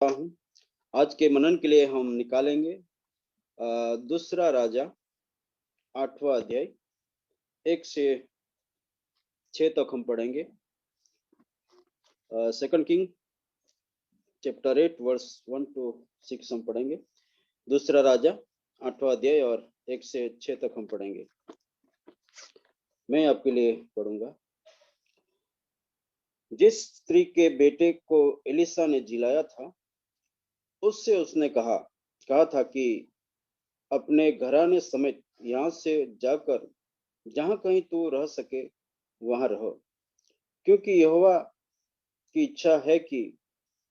हूँ। आज के मनन के लिए हम निकालेंगे दूसरा राजा 8वां अध्याय 1 से 6 तक हम पढ़ेंगे। Second king chapter 8 verse 1 to 6 हम पढ़ेंगे। दूसरा राजा 8वां अध्याय और 1 से 6 तक हम पढ़ेंगे। मैं आपके लिए पढ़ूंगा। जिस स्त्री के बेटे को एलिसा ने जिलाया था, उससे उसने कहा था कि अपने घराने समेत यहाँ से जाकर जहाँ कहीं तू रह सके वहां रहो, क्योंकि यहोवा की इच्छा है कि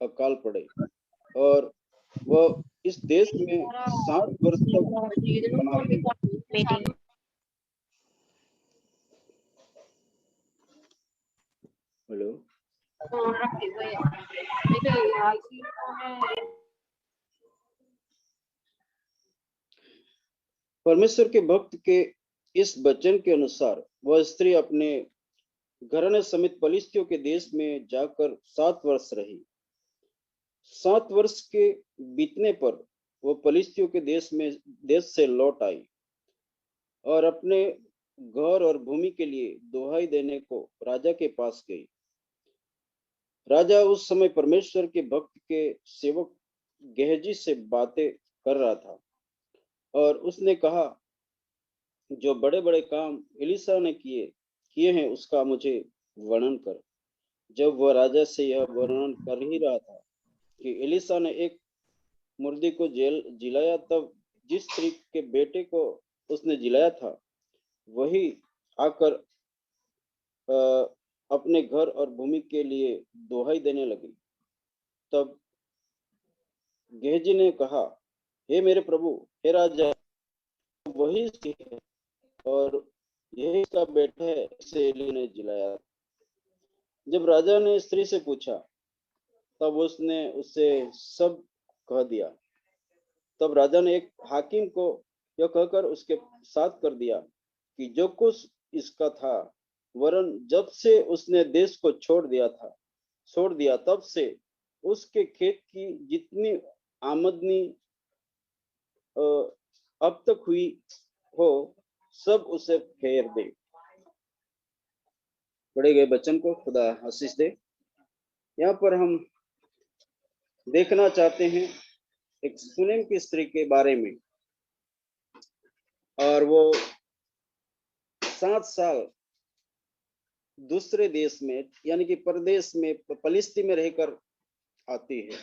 अकाल पड़े और वह इस देश में 7 वर्ष तक बना रहे। हेलो, परमेश्वर के भक्त के इस वचन के अनुसार वह स्त्री अपने घराने समेत पलिश्तियों के देश में जाकर 7 वर्ष रही। 7 वर्ष के बीतने पर वह पलिश्तियों के देश से लौट आई और अपने घर और भूमि के लिए दुहाई देने को राजा के पास गई। राजा उस समय परमेश्वर के भक्त के सेवक गेहजी से बातें कर रहा था और उसने कहा, जो बड़े बड़े काम एलिसा ने किए हैं उसका मुझे वर्णन कर। जब वह राजा से यह वर्णन कर ही रहा था कि एलिसा ने एक मुर्दी को जिलाया, तब जिस स्त्री के बेटे को उसने जिलाया था वही आकर अपने घर और भूमि के लिए दुहाई देने लगी। तब गेहजी ने कहा, हे मेरे प्रभु, हे राजा, वही स्त्री है और यही इसका बेटा है, इसे एली ने जिलाया। जब राजा ने स्त्री से पूछा तब उसने उससे सब कह दिया। तब राजा ने एक हाकिम को यह कहकर उसके साथ कर दिया कि जो कुछ इसका था, वरन जब से उसने देश को छोड़ दिया तब से उसके खेत की जितनी आमदनी अब तक हुई हो, सब उसे फेर दे। पढ़े गए वचन को खुदा आशीष दे। यहाँ पर हम देखना चाहते हैं एक सुनेम की स्त्री के बारे में, और वो 7 साल दूसरे देश में यानी कि परदेश में पलिश्ती में रहकर आती है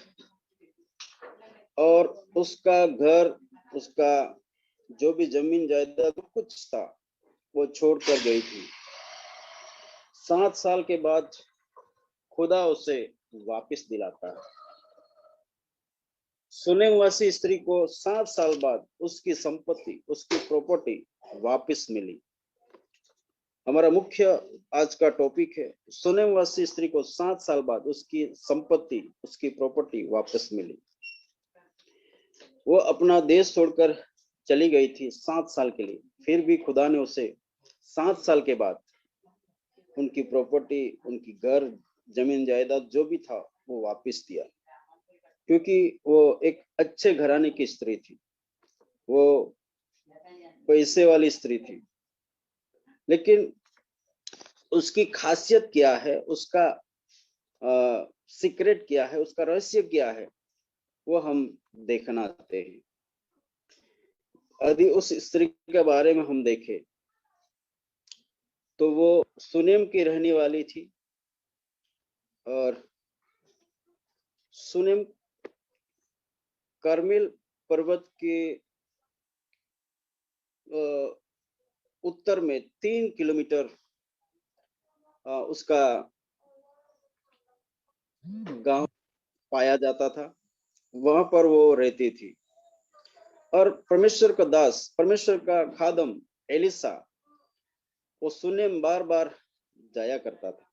और उसका घर, उसका जो भी जमीन जायदाद कुछ था वो छोड़ कर गई थी। 7 साल के बाद खुदा उसे वापस दिलाता है। सुनेमवासी स्त्री को 7 साल बाद उसकी संपत्ति, उसकी प्रॉपर्टी वापस मिली। हमारा मुख्य आज का टॉपिक है, सुनेमवासी स्त्री को 7 साल बाद उसकी संपत्ति, उसकी प्रॉपर्टी वापस मिली। वो अपना देश छोड़कर चली गई थी 7 साल के लिए, फिर भी खुदा ने उसे 7 साल के बाद उनकी प्रॉपर्टी, उनकी घर, जमीन जायदाद जो भी था वो वापस दिया, क्योंकि वो एक अच्छे घराने की स्त्री थी, वो पैसे वाली स्त्री थी। लेकिन उसकी खासियत क्या है, उसका सीक्रेट क्या है, उसका रहस्य क्या है, वो हम देखना चाहते हैं। यदि उस स्त्री के बारे में हम देखें तो वो सुनेम की रहने वाली थी और सुनेम कार्मेल पर्वत के उत्तर में 3 किलोमीटर उसका गांव पाया जाता था, वहां पर वो रहती थी। और परमेश्वर का दास, परमेश्वर का खादम एलिसा वो सुनेम बार बार जाया करता था।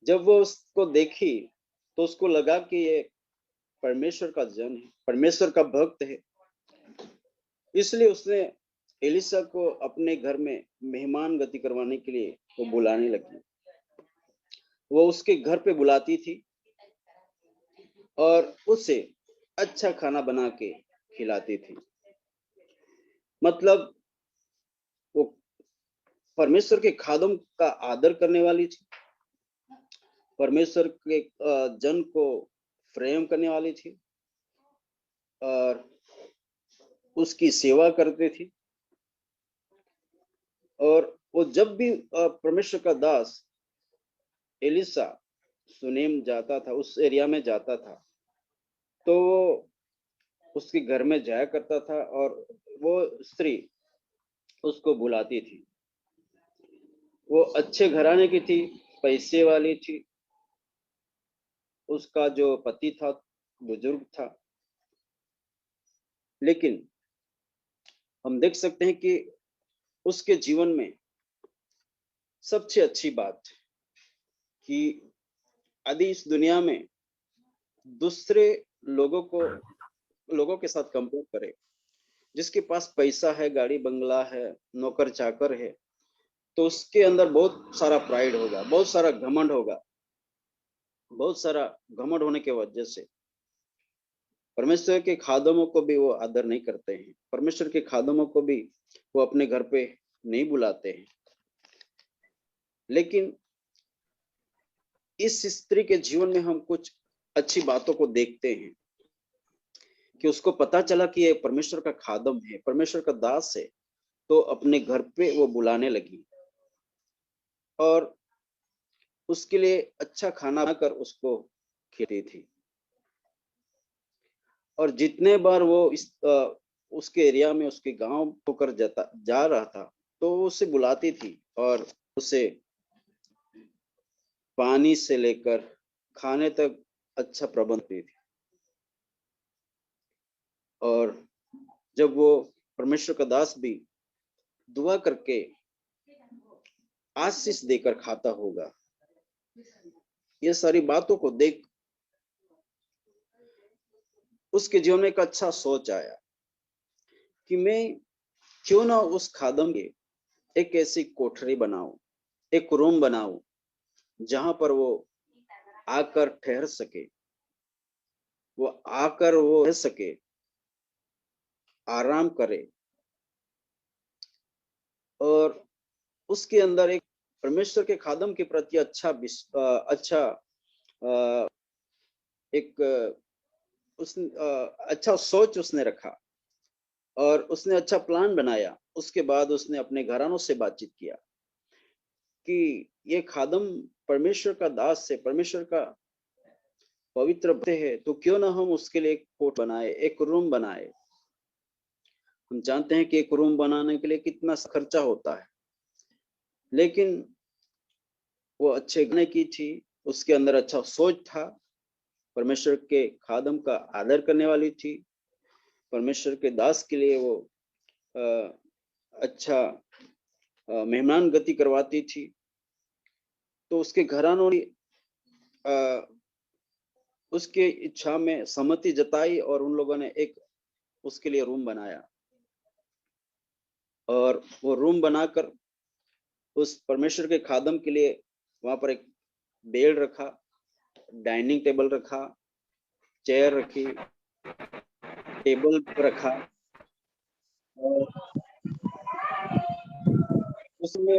जब वो उसको देखी तो उसको लगा कि ये परमेश्वर का जन है, परमेश्वर का भक्त है, इसलिए उसने एलिसा को अपने घर में मेहमान गति करवाने के लिए वो बुलाने लगी। वो उसके घर पे बुलाती थी और उसे अच्छा खाना बना के खिलाती थी। मतलब वो परमेश्वर के खादम का आदर करने वाली थी, परमेश्वर के जन को प्रेम करने वाली थी और उसकी सेवा करती थी। और वो जब भी परमेश्वर का दास एलिसा सुनेम जाता था, उस एरिया में जाता था, तो वो उसके घर में जाया करता था और वो स्त्री उसको बुलाती थी। वो अच्छे घराने की थी, पैसे वाली थी, उसका जो पति था बुजुर्ग था। लेकिन हम देख सकते हैं कि उसके जीवन में सबसे अच्छी बात कि यदि इस दुनिया में दूसरे लोगों के साथ कंपेयर करें, जिसके पास पैसा है, गाड़ी बंगला है, नौकर चाकर है, तो उसके अंदर बहुत सारा प्राइड होगा, बहुत सारा घमंड होगा। बहुत सारा घमंड होने की वजह से परमेश्वर के खादमों को भी वो आदर नहीं करते हैं, परमेश्वर के खादमों को भी वो अपने घर पे नहीं बुलाते हैं। लेकिन इस स्त्री के जीवन में हम कुछ अच्छी बातों को देखते हैं कि उसको पता चला कि ये परमेश्वर का खादम है, परमेश्वर का दास है, तो अपने घर पे वो बुलाने लगी और उसके लिए अच्छा खाना बनाकर उसको खिलाती थी। और जितने बार वो उसके एरिया में, उसके गांव होकर जा रहा था, तो वो उसे बुलाती थी और उसे पानी से लेकर खाने तक अच्छा प्रबंध की थी। और जब वो परमेश्वर का दास भी दुआ करके आशीष देकर खाता होगा, ये सारी बातों को देख उसके जीवन में एक अच्छा सोच आया कि मैं क्यों ना उस खादम के एक ऐसी कोठरी बनाऊं, एक रूम बनाऊं, जहां पर वो आकर ठहर सके, वो आकर वो रह सके, आराम करे और उसके अंदर एक परमेश्वर के खादम के प्रति अच्छा एक अच्छा सोच उसने रखा और उसने अच्छा प्लान बनाया। उसके बाद उसने अपने घरानों से बातचीत किया कि ये खादम परमेश्वर का दास है, परमेश्वर का पवित्र भक्त है, तो क्यों ना हम उसके लिए एक कोठ बनाए, एक रूम बनाए। हम जानते हैं कि एक रूम बनाने के लिए कितना खर्चा होता है, लेकिन वो अच्छे गाने की थी, उसके अंदर अच्छा सोच था, परमेश्वर के खादम का आदर करने वाली थी, परमेश्वर के दास के लिए वो अच्छा मेहमान गति करवाती थी। तो उसके घरानों ने उसके इच्छा में सहमति जताई और उन लोगों ने एक उसके लिए रूम बनाया और वो रूम बनाकर उस परमेश्वर के खादम के लिए वहां पर एक बेड रखा, डाइनिंग टेबल रखा, चेयर रखी, टेबल रखा और उसमें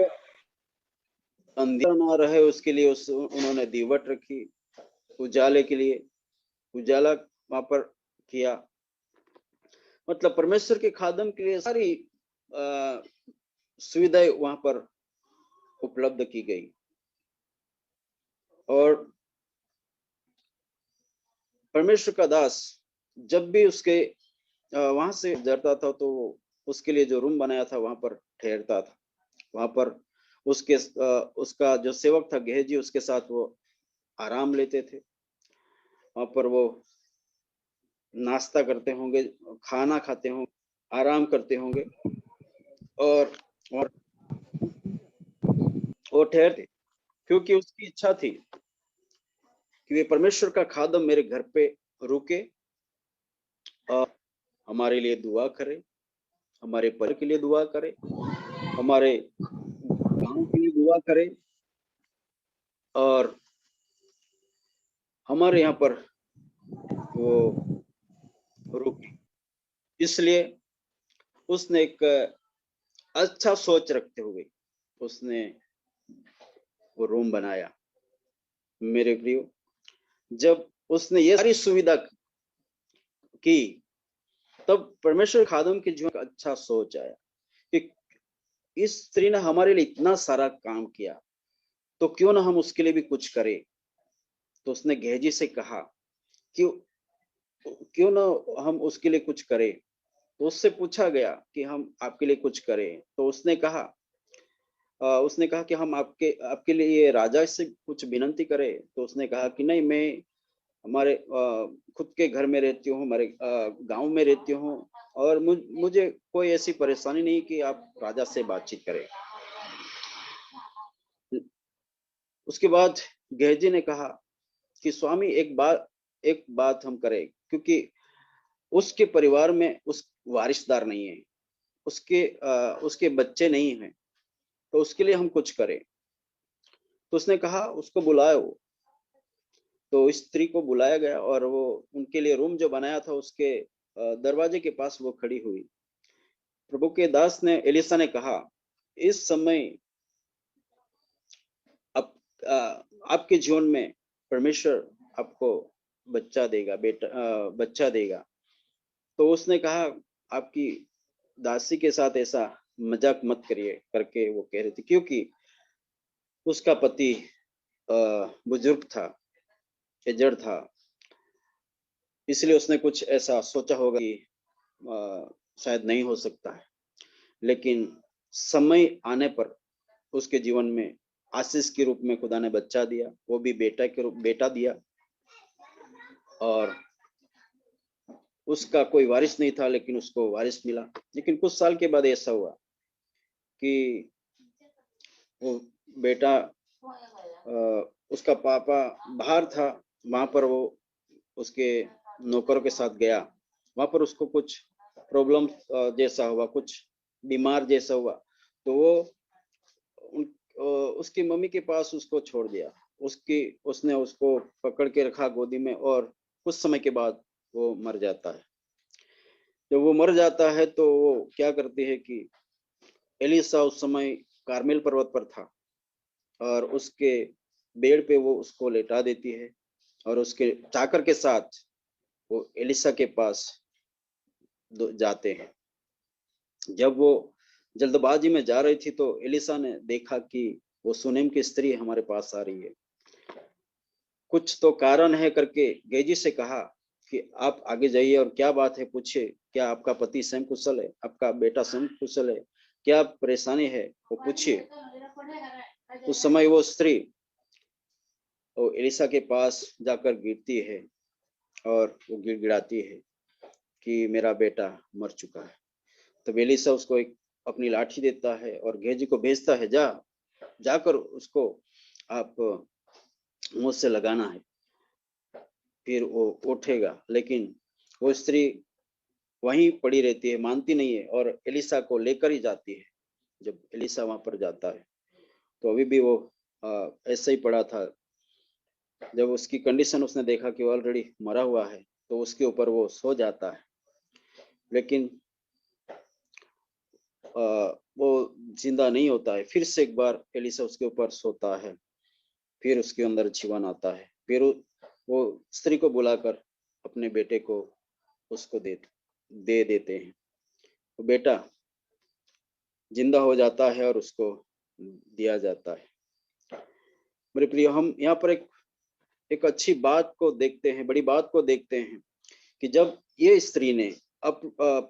अंधेरा ना रहे उसके लिए उन्होंने दीवट रखी, उजाले के लिए उजाला वहां पर किया। मतलब परमेश्वर के खादम के लिए सारी सुविधाएं वहां पर उपलब्ध की गई। और परमेश्वर का दास जब भी उसके वहां से गुजरता था, तो उसके लिए जो रूम बनाया था वहां पर ठहरता था। वहां पर उसका जो सेवक था गेहजी, उसके साथ वो आराम लेते थे। वहां पर वो नाश्ता करते होंगे, खाना खाते होंगे, आराम करते होंगे और वो ठहरते, क्योंकि उसकी इच्छा थी कि वे परमेश्वर का खादम मेरे घर पे रुके और हमारे लिए दुआ करे, हमारे परिवार के लिए दुआ करे, हमारे गांव के लिए दुआ करे और हमारे यहाँ पर वो रुकी। इसलिए उसने एक अच्छा सोच रखते हुए उसने वो रूम बनाया। मेरे प्रियो, जब उसने ये सारी सुविधा की, तब परमेश्वर खादम के जीवन का अच्छा सोच आया कि इस स्त्री ने हमारे लिए इतना सारा काम किया, तो क्यों ना हम उसके लिए भी कुछ करें। तो उसने गेहजी से कहा कि क्यों ना हम उसके लिए कुछ करें। तो उससे पूछा गया कि हम आपके लिए कुछ करें। तो उसने कहा कि हम आपके आपके लिए राजा से कुछ विनती करें। तो उसने कहा कि नहीं, मैं हमारे खुद के घर में रहती हूँ, हमारे गांव में रहती हूँ, और मुझे कोई ऐसी परेशानी नहीं कि आप राजा से बातचीत करें। उसके बाद गेहजी ने कहा कि स्वामी, एक बात हम करें, क्योंकि उसके परिवार में उस वारिसदार नहीं है, उसके बच्चे नहीं हैं, तो उसके लिए हम कुछ करें। तो उसने कहा उसको बुलाओ। तो इस स्त्री को बुलाया गया और वो उनके लिए रूम जो बनाया था उसके दरवाजे के पास वो खड़ी हुई। प्रभु के दास ने एलिसा ने कहा, इस समय आप आपके जीवन में परमेश्वर आपको बच्चा देगा, बच्चा देगा। तो उसने कहा, आपकी दासी के साथ ऐसा मजाक मत करिए करके वो कह रही थी, क्योंकि उसका पति बुजुर्ग था, एजड़ था। इसलिए उसने कुछ ऐसा सोचा होगा कि शायद नहीं हो सकता है। लेकिन समय आने पर उसके जीवन में आशीष के रूप में खुदा ने बच्चा दिया, वो भी बेटा दिया। और उसका कोई वारिस नहीं था, लेकिन उसको वारिस मिला। लेकिन कुछ साल के बाद ऐसा हुआ कि वो बेटा, उसका पापा बाहर था, वहां पर वो उसके नौकरों के साथ गया। वहां पर उसको कुछ प्रॉब्लम जैसा हुआ, कुछ बीमार जैसा हुआ। तो वो उसकी मम्मी के पास उसको छोड़ दिया। उसने उसको पकड़ के रखा गोदी में, और कुछ समय के बाद वो मर जाता है। जब वो मर जाता है तो वो क्या करती है कि एलिसा उस समय कारमेल पर्वत पर था, और उसके बेड़ पे वो उसको लेटा देती है, और उसके चाकर के साथ वो एलिसा के पास जाते हैं। जब वो जल्दबाजी में जा रही थी तो एलिसा ने देखा कि वो सुनेम की स्त्री हमारे पास आ रही है, कुछ तो कारण है करके गेजी से कहा कि आप आगे जाइए और क्या बात है पूछिए, क्या आपका पति स्वयं कुशल है, आपका बेटा स्वयं कुशल है, क्या परेशानी है वो पूछिए। उस समय वो स्त्री वो एलिसा के पास जाकर गिरती है, और वो गिड़गिड़ाती है कि मेरा बेटा मर चुका है। तब एलिसा उसको एक अपनी लाठी देता है और गेजी को भेजता है, जाकर उसको आप मुंह से लगाना है, फिर वो उठेगा। लेकिन वो स्त्री वहीं पड़ी रहती है, मानती नहीं है, और एलिसा को लेकर ही जाती है। जब एलिसा वहां पर जाता है तो अभी भी वो ऐसा ही पड़ा था। जब उसकी कंडीशन उसने देखा कि वो ऑलरेडी मरा हुआ है, तो उसके ऊपर वो सो जाता है। लेकिन वो जिंदा नहीं होता है। फिर से एक बार एलिसा उसके ऊपर सोता है, फिर उसके अंदर जीवन आता है। फिर वो स्त्री को बुलाकर अपने बेटे को उसको दे देते हैं। तो बेटा जिंदा हो जाता है और उसको दिया जाता है। मेरे प्रिय, हम यहाँ पर एक अच्छी बात को देखते हैं, बड़ी बात को देखते हैं कि जब ये स्त्री ने अब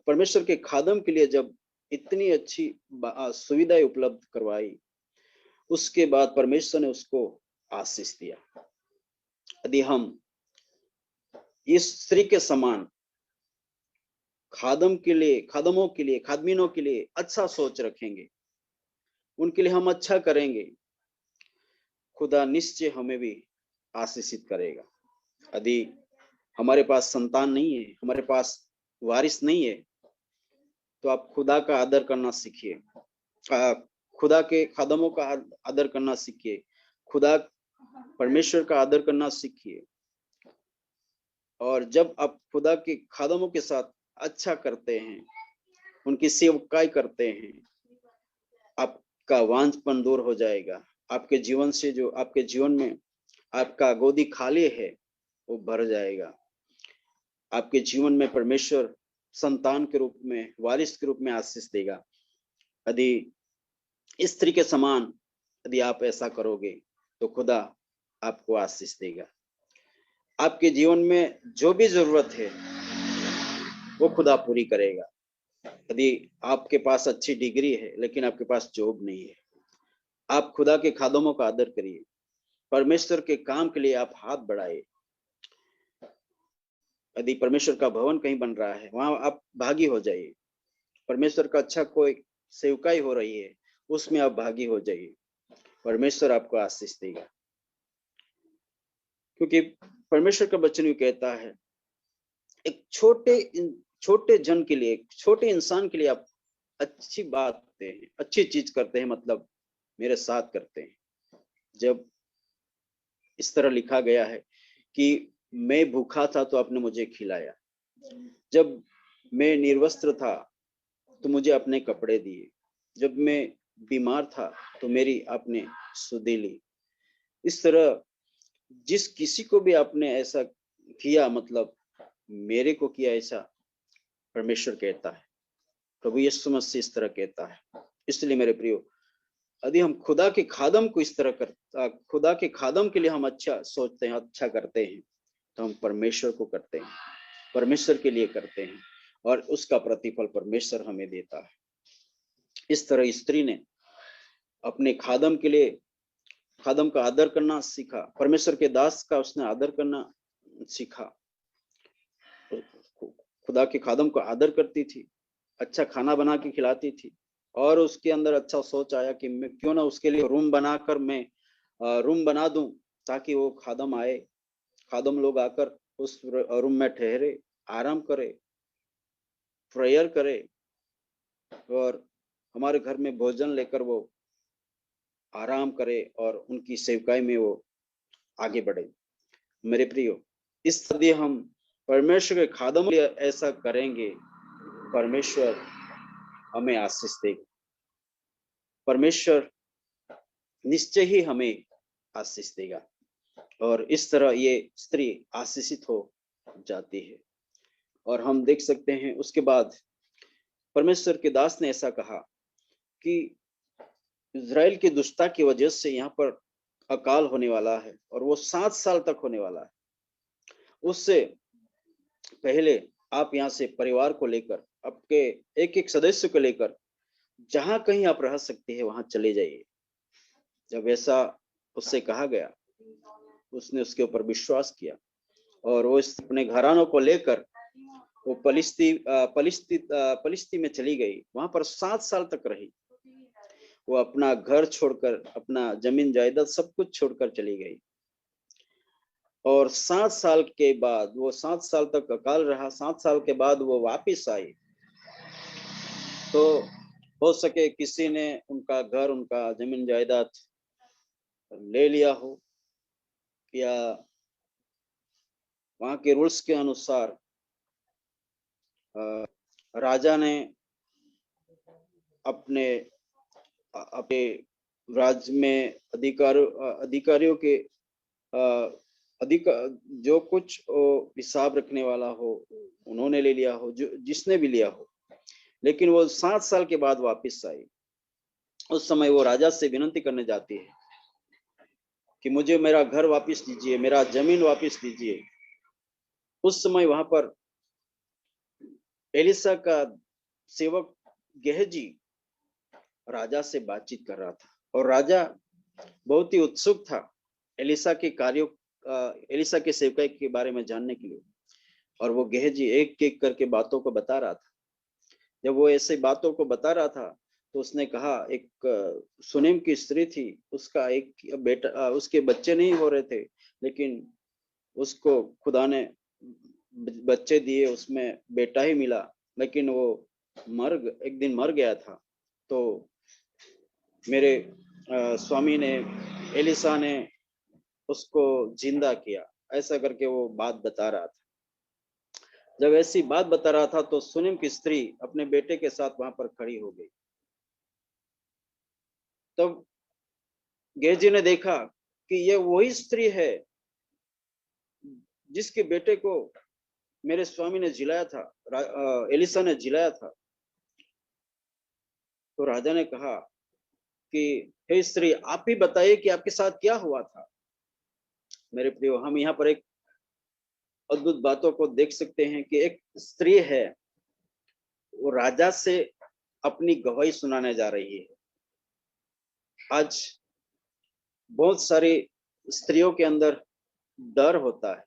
परमेश्वर के खादम के लिए जब इतनी अच्छी सुविधाएं उपलब्ध करवाई, उसके बाद परमेश्वर ने उसको आशीष दिया। यदि हम इस स्त्री के समान खादमों के लिए, खादमीनों के लिए अच्छा सोच रखेंगे, उनके लिए हम अच्छा करेंगे, खुदा निश्चय हमें भी आशीषित करेगा। यदि हमारे पास संतान नहीं है, हमारे पास वारिस नहीं है, तो आप खुदा का आदर करना सीखिए, खुदा के खादमों का आदर करना सीखिए, खुदा परमेश्वर का आदर करना सीखिए। और जब आप खुदा के खादमों के साथ अच्छा करते हैं, उनकी सेवकाई करते हैं, आपका वांझपन दूर हो जाएगा। आपके जीवन से जो आपके जीवन में आपका गोदी खाली है वो भर जाएगा। आपके जीवन में परमेश्वर संतान के रूप में, वारिस के रूप में आशीष देगा। यदि स्त्री के समान यदि आप ऐसा करोगे तो खुदा आपको आशीष देगा। आपके जीवन में जो भी जरूरत है वो खुदा पूरी करेगा। यदि आपके पास अच्छी डिग्री है लेकिन आपके पास जॉब नहीं है, आप खुदा के खादमों का आदर करिए। परमेश्वर के काम के लिए आप हाथ बढ़ाइए। यदि परमेश्वर का भवन कहीं बन रहा है, वहां आप भागी हो जाइए। परमेश्वर का अच्छा कोई सेवकाई हो रही है, उसमें आप भागी हो जाइए। परमेश्वर आपको आशीष देगा, क्योंकि परमेश्वर का वचन भी कहता है, एक छोटे जन के लिए, छोटे इंसान के लिए आप अच्छी बात करते हैं, अच्छी चीज करते हैं, मतलब मेरे साथ करते हैं। जब इस तरह लिखा गया है कि मैं भूखा था तो आपने मुझे खिलाया, जब मैं निर्वस्त्र था तो मुझे अपने कपड़े दिए, जब मैं बीमार था तो मेरी आपने सुधि ली। इस तरह जिस किसी को भी आपने ऐसा किया, मतलब मेरे को किया, ऐसा परमेश्वर कहता है, प्रभु यीशु मसीह इस तरह कहता है। इसलिए मेरे प्रियो, यदि हम खुदा के खादम को इस तरह करता, खुदा के खादम के लिए हम अच्छा सोचते हैं, अच्छा करते हैं, तो हम परमेश्वर को करते हैं, परमेश्वर के लिए करते हैं, और उसका प्रतिफल परमेश्वर हमें देता है। इस तरह स्त्री ने अपने खादम के लिए, खादम का आदर करना सीखा, परमेश्वर के दास का उसने आदर करना सीखा। खुदा के खादम को आदर करती थी, अच्छा खाना बना के खिलाती थी, और उसके अंदर अच्छा सोच आया कि मैं क्यों ना उसके लिए रूम बनाकर मैं रूम बना दूं, ताकि वो खादम आए, खादम लोग आकर उस रूम में ठहरे, आराम करे, प्रेयर करे, और हमारे घर में भोजन लेकर वो आराम करे और उनकी सेवकाई में वो आगे बढ़े। मेरे प्रियो, इस तरह हम परमेश्वर के खादम के लिए ऐसा करेंगे, परमेश्वर हमें आशीष देगा। परमेश्वर निश्चय ही हमें आशीष देगा, और इस तरह ये स्त्री आशीषित हो जाती है। और हम देख सकते हैं उसके बाद परमेश्वर के दास ने ऐसा कहा कि इज़राइल की दुष्टता की वजह से यहाँ पर अकाल होने वाला है, और वो 7 साल तक होने वाला है। उससे पहले आप यहाँ से परिवार को लेकर, आपके एक एक सदस्य को लेकर जहां कहीं आप रह सकते हैं वहां चले जाइए। जब ऐसा उससे कहा गया, उसने उसके ऊपर विश्वास किया, और वो अपने घरानों को लेकर वो पलिस्ती में चली गई। वहां पर 7 साल तक रही। वो अपना घर छोड़कर, अपना जमीन जायदाद सब कुछ छोड़कर चली गई, और 7 साल के बाद, वो 7 साल तक अकाल रहा। 7 साल के बाद वो वापिस आई। तो हो सके किसी ने उनका घर, उनका जमीन जायदाद ले लिया हो, या वहां के रूल्स के अनुसार राजा ने अपने अपने राज्य में अधिकारियों के अधिकार, जो कुछ हिसाब रखने वाला हो उन्होंने ले लिया हो, जो जिसने भी लिया हो। लेकिन वो 7 साल के बाद वापस आई। उस समय वो राजा से विनती करने जाती है कि मुझे मेरा घर वापस दीजिए, मेरा जमीन वापस दीजिए। उस समय वहां पर एलिसा का सेवक गेहजी राजा से बातचीत कर रहा था, और राजा बहुत ही उत्सुक था एलिसा के कार्यों, एलिसा के सेवकाई के बारे में जानने के लिए। और वो गेहजी एक एक करके बातों को बता रहा था। जब वो ऐसे बातों को बता रहा था तो उसने कहा, एक सुनेम की स्त्री थी, उसका एक बेटा, उसके बच्चे नहीं हो रहे थे, लेकिन उसको खुदा ने बच्चे दिए, उसमें बेटा ही मिला, लेकिन वो एक दिन मर गया था। तो मेरे स्वामी ने, एलिसा ने उसको जिंदा किया। ऐसा करके वो बात बता रहा था। जब ऐसी बात बता रहा था तो सुनीम की स्त्री अपने बेटे के साथ वहां पर खड़ी हो गई। तब गेहजी ने देखा कि यह वही स्त्री है जिसके बेटे को मेरे स्वामी ने जिलाया था, एलिसा ने जिलाया था। तो राजा ने कहा कि हे स्त्री, आप ही बताइए कि आपके साथ क्या हुआ था। मेरे प्रियो, हम यहाँ पर एक अद्भुत बातों को देख सकते हैं कि एक स्त्री है, वो राजा से अपनी गवाही सुनाने जा रही है। आज बहुत सारी स्त्रियों के अंदर डर होता है,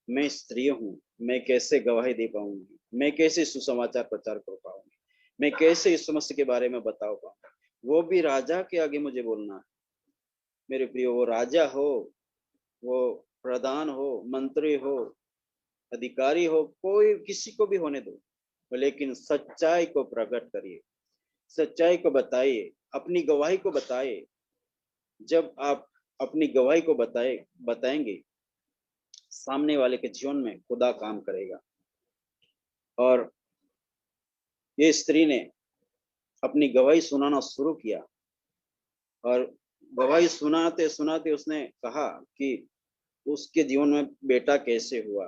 मैं स्त्री हूँ, मैं कैसे गवाही दे पाऊंगी, मैं कैसे सुसमाचार प्रचार कर पाऊंगी, मैं कैसे इस समस्या के बारे में बता पाऊंगा, वो भी राजा के आगे मुझे बोलना है। मेरे प्रियो, वो राजा हो, वो प्रधान हो, मंत्री हो, अधिकारी हो, कोई किसी को भी होने दो, लेकिन सच्चाई को प्रकट करिए, सच्चाई को बताइए, अपनी गवाही को बताइए। जब आप अपनी गवाही को बताएंगे, सामने वाले के जीवन में खुदा काम करेगा। और ये स्त्री ने अपनी गवाही सुनाना शुरू किया, और गवाही सुनाते सुनाते उसने कहा कि उसके जीवन में बेटा कैसे हुआ,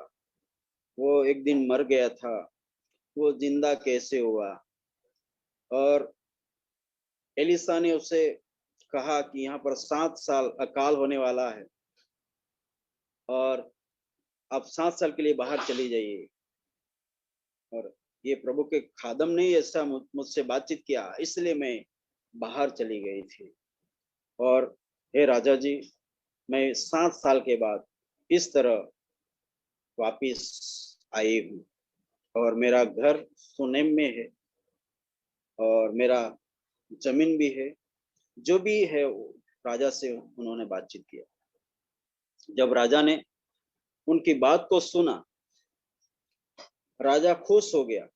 वो एक दिन मर गया था, वो जिंदा कैसे हुआ। और एलिसा ने उसे कहा कि यहाँ पर 7 साल अकाल होने वाला है, और आप 7 साल के लिए बाहर चली जाइए। और ये प्रभु के खादम ने ऐसा मुझसे बातचीत किया, इसलिए मैं बाहर चली गई थी। और हे राजा जी, मैं 7 साल के बाद इस तरह वापिस आई हूँ, और मेरा घर सुनेम में है, और मेरा जमीन भी है, जो भी है राजा से उन्होंने बातचीत किया। जब राजा ने उनकी बात को सुना, राजा खुश हो गया।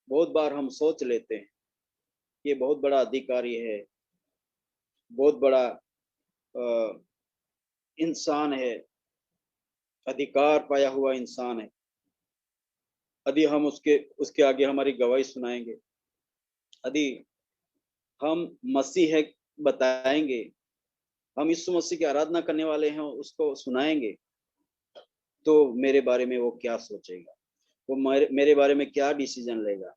बहुत बार हम सोच लेते हैं ये बहुत बड़ा अधिकारी है, बहुत बड़ा इंसान है, अधिकार पाया हुआ इंसान है, यदि हम उसके उसके आगे हमारी गवाही सुनाएंगे, यदि हम मसीह है बताएंगे, हम यीशु मसीह की आराधना करने वाले हैं उसको सुनाएंगे, तो मेरे बारे में वो क्या सोचेगा, वो मेरे बारे में क्या डिसीजन लेगा।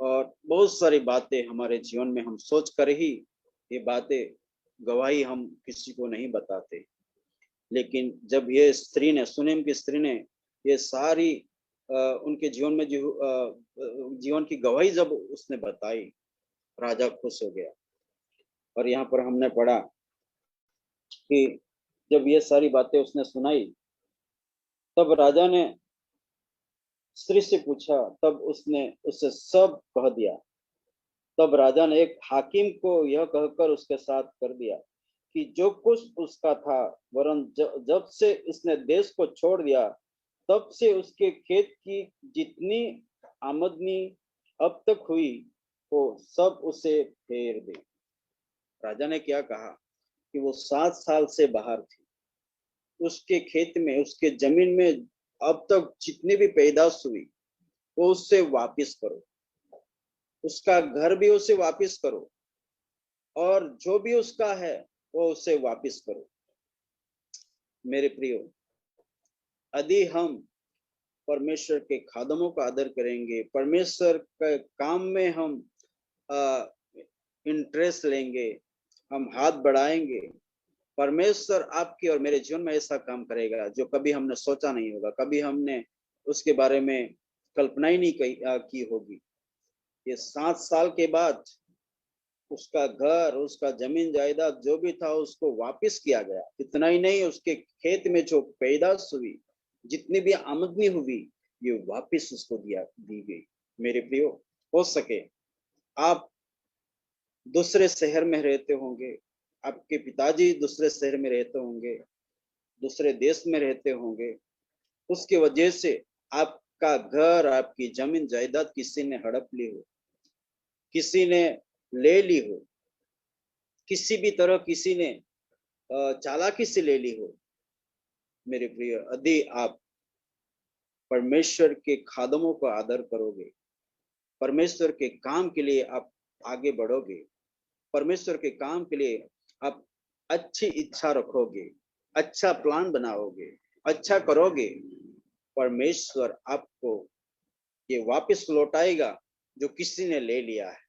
और बहुत सारी बातें हमारे जीवन में हम सोच कर ही ये बातें, गवाही हम किसी को नहीं बताते। लेकिन जब ये स्त्री ने, सुनेम की स्त्री ने ये सारी उनके जीवन में जो जीवन की गवाही जब उसने बताई, राजा खुश हो गया। और यहाँ पर हमने पढ़ा कि जब ये सारी बातें उसने सुनाई, तब राजा ने स्त्री से पूछा, तब उसने उससे सब कह दिया। तब राजा ने एक हाकिम को यह कहकर उसके साथ कर दिया कि जो कुछ उसका था, वरन जब से इसने देश को छोड़ दिया, तब से उसके खेत की जितनी आमदनी अब तक हुई, वो सब उसे फेर दे। राजा ने क्या कहा कि वो 7 साल से बाहर थी, उसके खेत में, उसके जमीन में अब तक जितनी भी पैदाश हुई, वो उससे वापिस करो, उसका घर भी उसे वापिस करो, और जो भी उसका है वो उसे वापिस करो। मेरे प्रियो, यदि हम परमेश्वर के खादमों का आदर करेंगे, परमेश्वर के काम में हम इंटरेस्ट लेंगे, हम हाथ बढ़ाएंगे, परमेश्वर आपके और मेरे जीवन में ऐसा काम करेगा जो कभी हमने सोचा नहीं होगा, कभी हमने उसके बारे में कल्पना ही नहीं की होगी। ये 7 साल के बाद उसका घर, उसका जमीन जायदाद जो भी था उसको वापस किया गया। इतना ही नहीं, उसके खेत में जो पैदाश हुई, जितनी भी आमदनी हुई, ये वापस उसको दी गई। मेरे प्रियो, हो सके आप दूसरे शहर में रहते होंगे, आपके पिताजी दूसरे शहर में रहते होंगे, दूसरे देश में रहते होंगे, उसकी वजह से आपका घर, आपकी जमीन जायदाद किसी ने हड़प ली हो, किसी ने ले ली हो, किसी भी तरह किसी ने चालाकी से ले ली हो। मेरे प्रिय, यदि आप परमेश्वर के खादमों का आदर करोगे, परमेश्वर के काम के लिए आप आगे बढ़ोगे, परमेश्वर के काम के लिए आप अच्छी इच्छा रखोगे, अच्छा प्लान बनाओगे, अच्छा करोगे, परमेश्वर आपको ये वापस लौटाएगा जो किसी ने ले लिया है।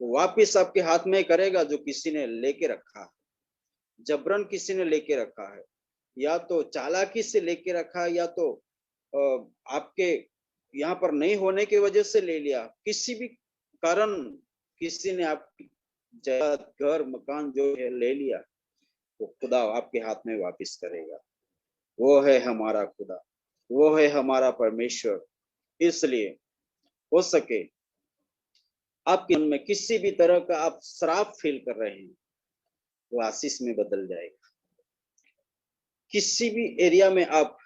वो वापस आपके हाथ में करेगा जो किसी ने लेके रखा है, जबरन किसी ने लेके रखा है, या तो चालाकी से लेके रखा है, या तो आपके यहाँ पर नहीं होने की वजह से ले लिया। किसी भी कारण किसी ने आपकी जायदाद, घर, मकान जो है ले लिया, वो खुदा आपके हाथ में वापस करेगा। वो है हमारा खुदा, वो है हमारा परमेश्वर। इसलिए हो सके आपके मन में किसी भी तरह का आप श्राप फील कर रहे हैं, वो आशीष में बदल जाएगा। किसी भी एरिया में आप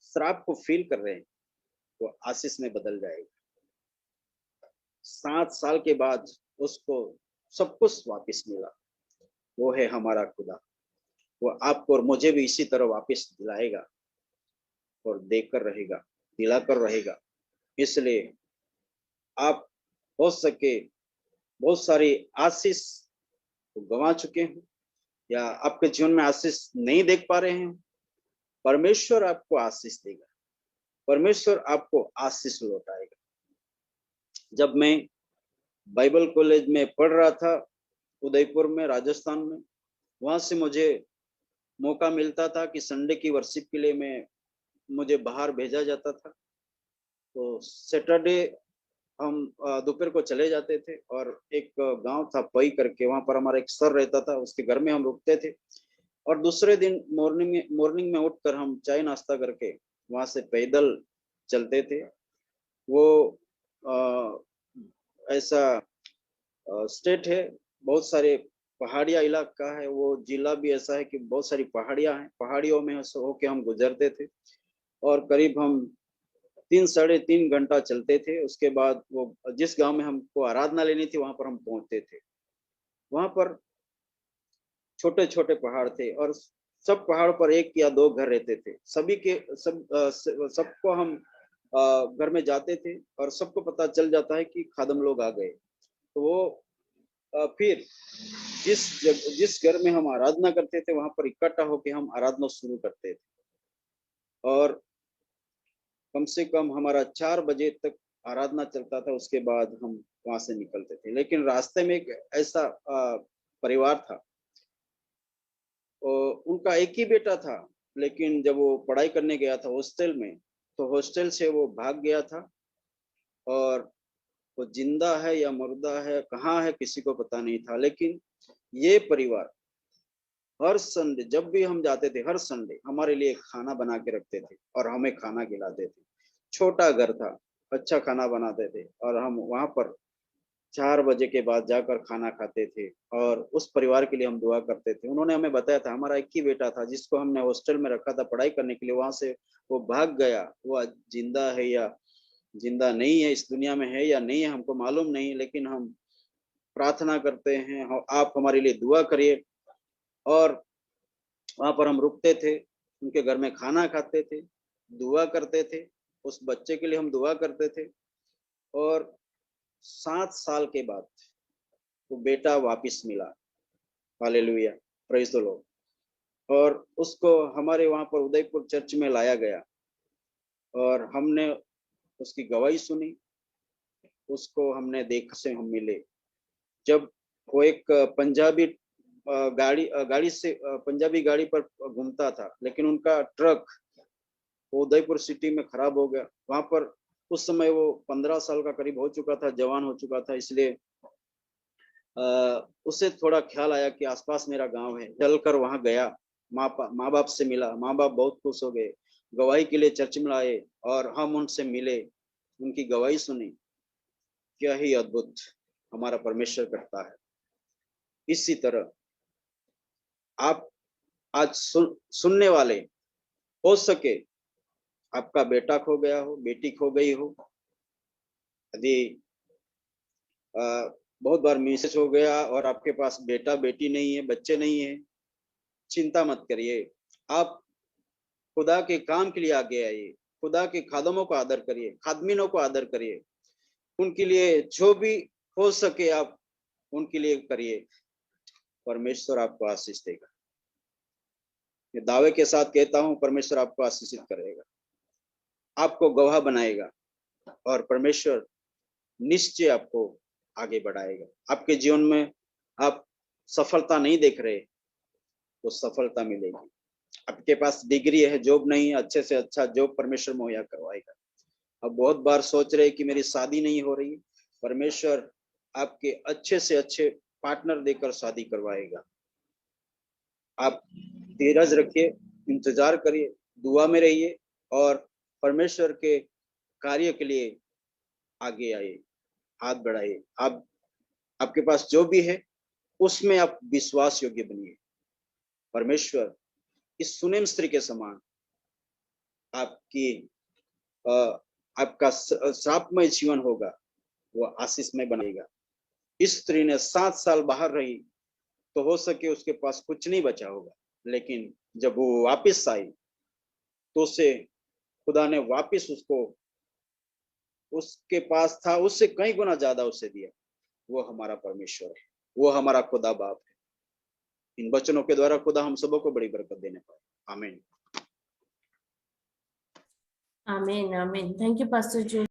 श्राप को फील कर रहे हैं, वो आशीष में बदल जाएगा। 7 साल के बाद उसको सब कुछ वापस मिला। वो है हमारा खुदा, वो आपको और मुझे भी इसी तरह वापस दिलाएगा और देकर रहेगा, दिलाकर रहेगा। इसलिए आप हो सके बहुत सारी आशीष गंवा चुके हैं, या आपके जीवन में आशीष नहीं देख पा रहे हैं, परमेश्वर आपको आशीष देगा, परमेश्वर आपको आशीष लौटाएगा। जब मैं बाइबल कॉलेज में पढ़ रहा था उदयपुर में, राजस्थान में, वहां से मुझे मौका मिलता था कि संडे की वर्शिप के लिए मुझे बाहर भेजा जाता था। तो सैटरडे हम दोपहर को चले जाते थे, और एक गांव था पई करके, वहां पर हमारा एक सर रहता था, उसके घर में हम रुकते थे। और दूसरे दिन मॉर्निंग में उठकर हम चाय नाश्ता करके वहां से पैदल चलते थे। वो ऐसा स्टेट है, बहुत सारे पहाड़िया इलाका है, वो जिला भी ऐसा है कि बहुत सारी पहाड़ियां हैं, पहाड़ियों में होके हम गुजरते थे। और करीब हम 3-3.5 घंटा चलते थे। उसके बाद वो जिस गांव में हमको आराधना लेनी थी वहां पर हम पहुंचते थे। वहां पर छोटे छोटे पहाड़ थे, और सब पहाड़ पर 1 या 2 घर रहते थे। सभी के सबको हम घर में जाते थे, और सबको पता चल जाता है कि खादम लोग आ गए। तो वो फिर जिस घर में हम आराधना करते थे वहां पर इकट्ठा होकर हम आराधना शुरू करते थे, और कम से कम हमारा 4 बजे तक आराधना चलता था। उसके बाद हम वहां से निकलते थे। लेकिन रास्ते में एक ऐसा परिवार था, उनका एक ही बेटा था, लेकिन जब वो पढ़ाई करने गया था हॉस्टल में, तो हॉस्टल से वो भाग गया था, और वो जिंदा है या मुर्दा है, कहाँ है, किसी को पता नहीं था। लेकिन ये परिवार हर संडे, जब भी हम जाते थे, हर संडे हमारे लिए खाना बना के रखते थे और हमें खाना खिलाते थे। छोटा घर था, अच्छा खाना बनाते थे, और हम वहां पर 4 बजे के बाद जाकर खाना खाते थे, और उस परिवार के लिए हम दुआ करते थे। उन्होंने हमें बताया था, हमारा एक ही बेटा था जिसको हमने हॉस्टल में रखा था पढ़ाई करने के लिए, वहां से वो भाग गया। वो जिंदा है या जिंदा नहीं है, इस दुनिया में है या नहीं है, हमको मालूम नहीं, लेकिन हम प्रार्थना करते हैं, आप हमारे लिए दुआ करिए। और वहां पर हम रुकते थे, उनके घर में खाना खाते थे, दुआ करते थे, उस बच्चे के लिए हम दुआ करते थे। और 7 साल के बाद वो बेटा वापस मिला। Hallelujah, praise the Lord. और उसको हमारे वहां पर उदयपुर चर्च में लाया गया, और हमने उसकी गवाही सुनी, उसको हमने देखा से हम मिले। जब वो एक पंजाबी गाड़ी से पंजाबी गाड़ी पर घूमता था, लेकिन उनका ट्रक उदयपुर सिटी में खराब हो गया। वहां पर उस समय वो 15 साल का करीब हो चुका था, जवान हो चुका था, इसलिए उसे थोड़ा ख्याल आया कि आसपास मेरा गांव है। चलकर वहां गया, माँ बाप से मिला, माँ बाप बहुत खुश हो गए, गवाही के लिए चर्च में आए, और हम उनसे मिले, उनकी गवाही सुनी। क्या ही अद्भुत हमारा परमेश्वर करता है। इसी तरह आप आज सुनने वाले, हो सके आपका बेटा खो गया हो, बेटी खो गई हो, यदि बहुत बार मैसेज हो गया और आपके पास बेटा बेटी नहीं है, बच्चे नहीं है, चिंता मत करिए। आप खुदा के काम के लिए आगे आइए, खुदा के खादमों को आदर करिए, खादमीनों को आदर करिए, उनके लिए जो भी हो सके आप उनके लिए करिए। परमेश्वर आपको आशीष देगा। ये दावे के साथ कहता हूं, परमेश्वर आपको आशीषित करेगा, आपको गवाह बनाएगा और परमेश्वर निश्चय आपको आगे बढ़ाएगा। आपके जीवन में आप सफलता नहीं देख रहे तो सफलता मिलेगी। आपके पास डिग्री है, जॉब नहीं है, अच्छे से अच्छा जॉब परमेश्वर मुहैया करवाएगा। अब बहुत बार सोच रहे कि मेरी शादी नहीं हो रही, परमेश्वर आपके अच्छे से अच्छे पार्टनर देकर शादी करवाएगा। आप धीरज रखिए, इंतजार करिए, दुआ में रहिए और परमेश्वर के कार्य के लिए आगे आइए, हाथ बढ़ाइए। आप आपके पास जो भी है उसमें आप विश्वास योग्य बनिए। परमेश्वर इस सुनेम स्त्री के समान आपकी आपका श्रापमय जीवन होगा, वो आशीषमय बनेगा। इस स्त्री ने 7 साल बाहर रही तो हो सके उसके पास कुछ नहीं बचा होगा, लेकिन जब वो वापस आई तो उसे खुदा ने वापस उसको उसके पास था उससे कई गुना ज्यादा उसे दिया। वो हमारा परमेश्वर है, वो हमारा खुदा बाप है। इन वचनों के द्वारा खुदा हम सबों को बड़ी बरकत देने पाए। आमीन। आमीन आमीन। Thank you pastor ji.